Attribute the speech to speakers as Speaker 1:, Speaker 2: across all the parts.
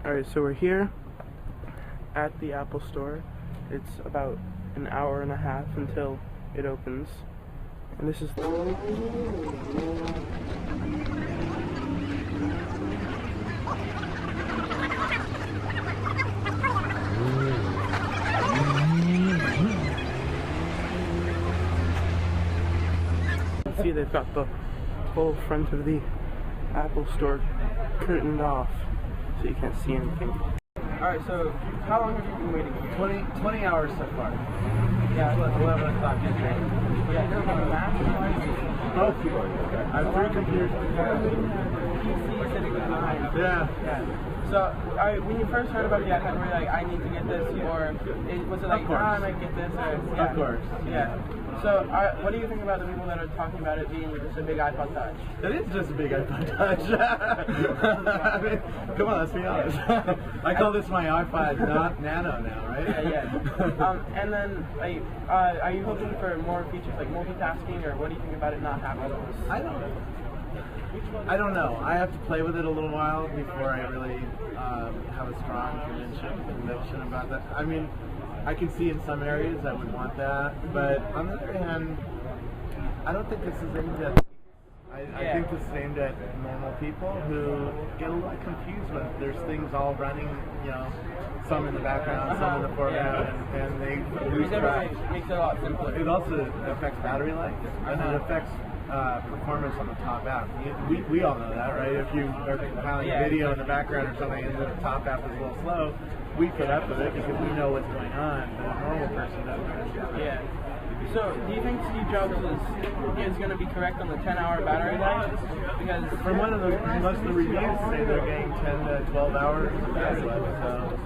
Speaker 1: Alright, so we're here at the Apple Store. It's about an hour and a half until it opens. And this is see, they've got the whole front of the Apple Store curtained off, so you can't see anything. Alright, so how long have you been waiting?
Speaker 2: 20 hours so far.
Speaker 1: Yeah,
Speaker 2: 11 o'clock yesterday.
Speaker 1: yeah, you're on the Mac?
Speaker 2: Both keyboards. I have 3 computers.
Speaker 1: PC sitting behind.
Speaker 2: Yeah.
Speaker 1: So, when you first heard about the iPad, were you like, I need to get this, or was it like, I might get this? Or, yeah.
Speaker 2: Of course.
Speaker 1: Yeah. So, what do you think about the people that are talking about it being just a big iPod Touch?
Speaker 2: It is just a big iPod Touch. I mean, come on, let's be honest. I call this my iPod Nano now, right?
Speaker 1: Yeah. And then, like, are you hoping for more features like multitasking, or what do you think about it not having those?
Speaker 2: I don't know. I have to play with it a little while before I really have a strong conviction about that. I mean, I can see in some areas I would want that, but on the other hand, I don't think this is aimed at. I think this is aimed at normal people who get a little confused when there's things all running, you know, some in the background, some in the foreground, and they lose track.
Speaker 1: It makes it a lot simpler.
Speaker 2: It also affects battery life, and it affects performance on the top app. We all know that, right? If you are compiling a video in the background or something and the top app is a little slow, we put up with it because we know what's going on, but a normal person doesn't.
Speaker 1: Yeah. So, do you think Steve Jobs is going to be correct on the 10-hour battery life? Because
Speaker 2: from most of the reviews say they're getting 10 to 12 hours of battery life, so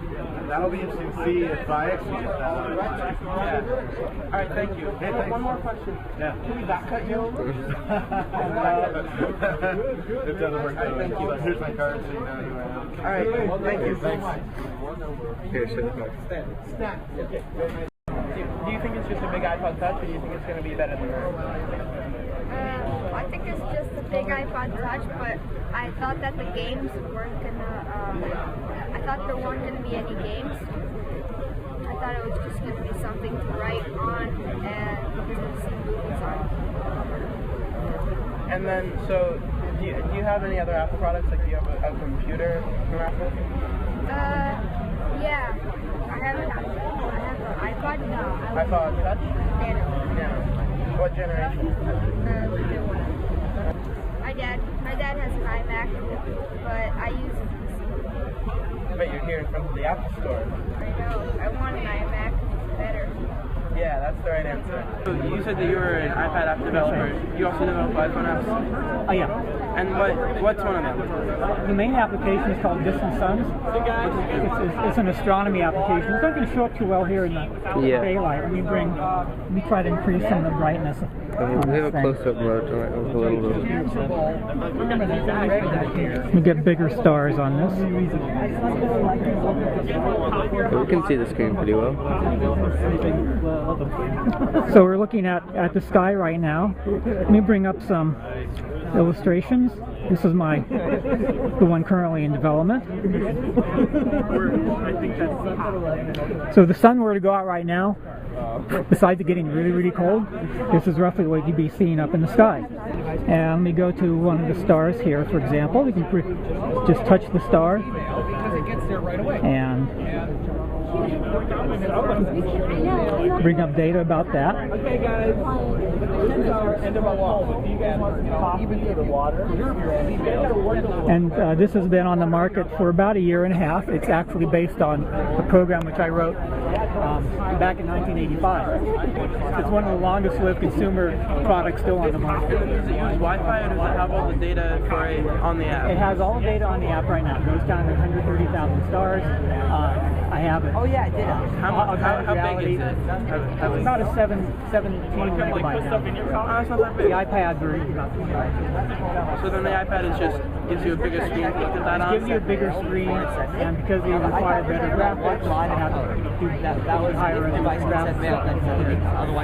Speaker 2: that'll be interesting to see if I actually get that out of it.
Speaker 1: Yeah. All right, thank you.
Speaker 2: Hey, thanks.
Speaker 1: One more question.
Speaker 2: Yeah.
Speaker 1: Can we back cut you?
Speaker 2: It doesn't work that way.
Speaker 1: Thank you.
Speaker 2: Here's my card, so you know who I am.
Speaker 1: All right, well, thank you.
Speaker 2: Thanks.
Speaker 3: Here, show the card.
Speaker 1: Snap. Do you think it's just a big iPod Touch, or do you think it's going to be better than that?
Speaker 4: I think it's just a big iPod Touch, but I thought that the games weren't gonna. I thought there weren't gonna be any games. I thought it was just gonna be something to write on and to see movies on.
Speaker 1: And then, so do you have any other Apple products? Like, do you have a computer from Apple?
Speaker 4: Yeah. I have an iPod. No.
Speaker 1: iPod Touch?
Speaker 4: Nano.
Speaker 1: Yeah. What generation?
Speaker 4: My dad has an iMac, but I use it.
Speaker 1: But you're here in front of the Apple Store.
Speaker 4: I know. I want an iMac. It's better.
Speaker 1: Yeah, that's the right answer. So you said that you were an iPad app developer. You also develop iPhone apps?
Speaker 5: Oh, yeah.
Speaker 1: And what's one of them?
Speaker 5: The main application is called Distant Suns. It's an astronomy application. It's not going to show up too well here in the daylight. Let me try to increase some of the brightness.
Speaker 3: We have a close-up mode to like a little bit.
Speaker 5: We get bigger stars on this.
Speaker 3: We can see the screen pretty well.
Speaker 5: So we're looking at the sky right now. Let me bring up some illustrations. This is the one currently in development. So the sun were to go out right now, besides it getting really, really cold, this is roughly what you'd be seeing up in the sky. And let me go to one of the stars here, for example. We can just touch the star and bring up data about that.
Speaker 1: Okay, guys. This is our end of our walk. Do you guys want to talk even to the water?
Speaker 5: And this has been on the market for about a year and a half. It's actually based on a program which I wrote back in 1985. It's one of the longest-lived consumer products still on the market.
Speaker 1: Does it use Wi-Fi, or does it have all the data for on the app?
Speaker 5: It has all the data on the app right now. It goes down to 130,000 stars. I haven't.
Speaker 1: Oh yeah, I did. How big is it?
Speaker 5: It's about a 17 megabyte now.
Speaker 1: Oh, it's not that
Speaker 5: The
Speaker 1: big.
Speaker 5: iPad version is about 20.
Speaker 1: So then the iPad is just gives you a bigger screen to look at that on?
Speaker 5: It gives you a bigger screen, and because they require better graphics, I have to do that higher end graphics.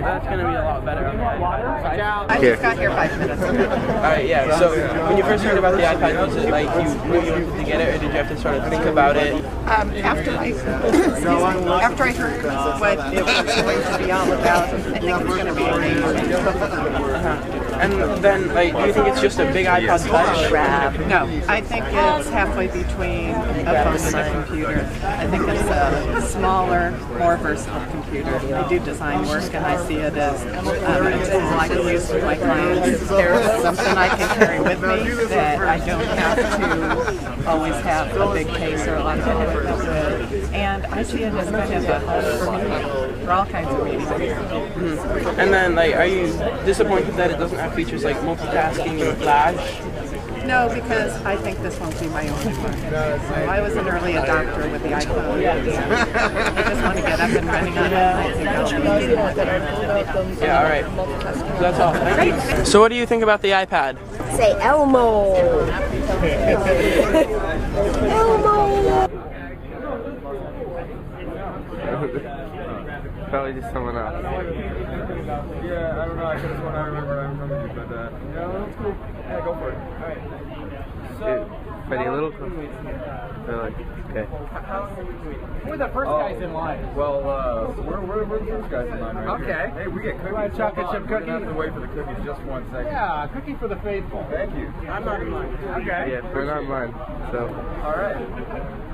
Speaker 1: That's going to be a lot better on the iPad.
Speaker 6: I just got here 5 minutes ago.
Speaker 1: Alright, yeah, so when you first heard about the iPad, was it like you knew you wanted to get it, or did you have to sort of think about it?
Speaker 6: After I heard what it was going to be all about, I think it's going to be amazing.
Speaker 1: And then, like, do you think it's just a big iPod Touch?
Speaker 6: No, I think it's halfway between a phone and a computer. I think it's a smaller, more versatile computer. I do design work, and I see it as a tool I can use with my clients. There's something I can carry with me that I don't have to always have a big case or a lot of equipment with. And I see it as kind of a hub for me for all kinds of reasons.
Speaker 1: And then, like, are you disappointed that it doesn't have features like multitasking and flash?
Speaker 6: No, because I think this won't be my only one. So I was an early adopter with the iPhone. I just want to get up and running on it.
Speaker 1: Yeah, alright. So that's all. Thank you. So what do you think about the iPad?
Speaker 4: Say Elmo. Elmo.
Speaker 3: Probably just someone else.
Speaker 2: Yeah, I don't know. I could have sworn I remember you said that. Yeah, that's cool. Yeah, go for it.
Speaker 1: Alright.
Speaker 3: Dude, Freddie, a little closer. Really? Okay.
Speaker 5: We're the first guys in line.
Speaker 2: Well, we're the first guys in line right here.
Speaker 5: Okay.
Speaker 2: Hey, we get cookies.
Speaker 5: Chocolate chip
Speaker 2: We're
Speaker 5: cookie?
Speaker 2: gonna have to wait for the cookies just 1 second.
Speaker 5: Yeah, cookie for the faithful.
Speaker 2: Thank you.
Speaker 1: I'm not in line.
Speaker 5: Okay.
Speaker 3: Yeah, we're not mine, so.
Speaker 2: All right.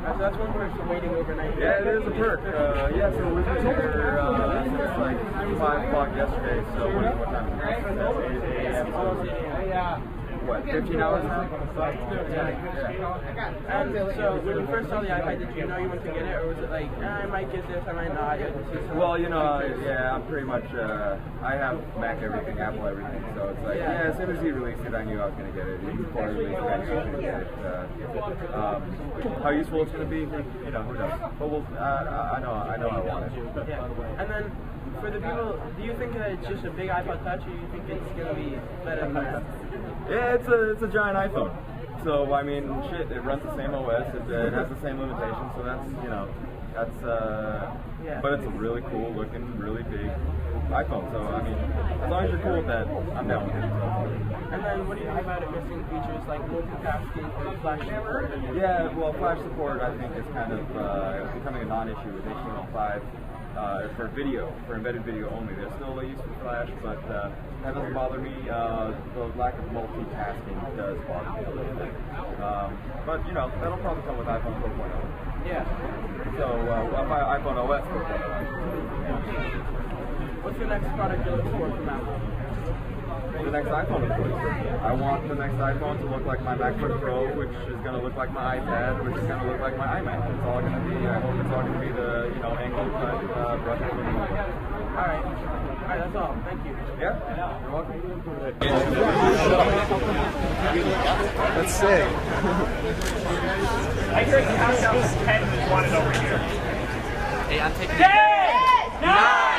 Speaker 1: So that's one perk for waiting overnight.
Speaker 2: Yeah, it is a perk. Yeah, so we've been here since like 5 o'clock yesterday. So what time is it? 8 a.m. So what, 15 hours now?
Speaker 1: And so when you first saw the iPad, did you know you wanted to get it, or was it like, I might get this, I might not?
Speaker 2: Well, you know, yeah, I'm pretty much, I have Mac everything, Apple everything, so it's like, yeah, as soon as he released it, I knew I was going to get it. Even before he released it, I knew I was going to get it. How useful it's going to be, you know, who knows? But we'll, I know I want it.
Speaker 1: Yeah. And then, for the people, do you think that it's just a big iPod Touch, or do you think it's going to be better than that?
Speaker 2: Yeah, it's a giant iPhone. So, I mean, shit, it runs the same OS, it has the same limitations, so that's, you know, that's, but it's a really cool looking, really big iPhone, so, I mean, as long as you're cool with that, I'm down with it.
Speaker 1: And then, what do you think about it missing features like multitasking or flash support?
Speaker 2: Yeah, well, flash support, I think, is kind of becoming a non-issue with HTML5. For video, for embedded video only. There's still a use for Flash, but that doesn't bother me. The lack of multitasking does bother me a little bit. But, you know, that'll probably come with iPhone 4.0.
Speaker 1: Yeah.
Speaker 2: So, iPhone OS 4.0.
Speaker 1: What's the next product you're looking for from Apple?
Speaker 2: The next iPhone, of course. I want the next iPhone to look like my MacBook Pro, which is going to look like my iPad, which is going to look like my iMac. It's all going to be, I hope it's all going to be the, you know, angle cut, brush over the middle.
Speaker 1: Alright. Alright, that's all. Thank you.
Speaker 2: Yeah? You're welcome.
Speaker 7: Let's see.
Speaker 8: I heard the countdown was 10 and wanted over here.
Speaker 1: Hey, I'm taking
Speaker 8: 10! 9!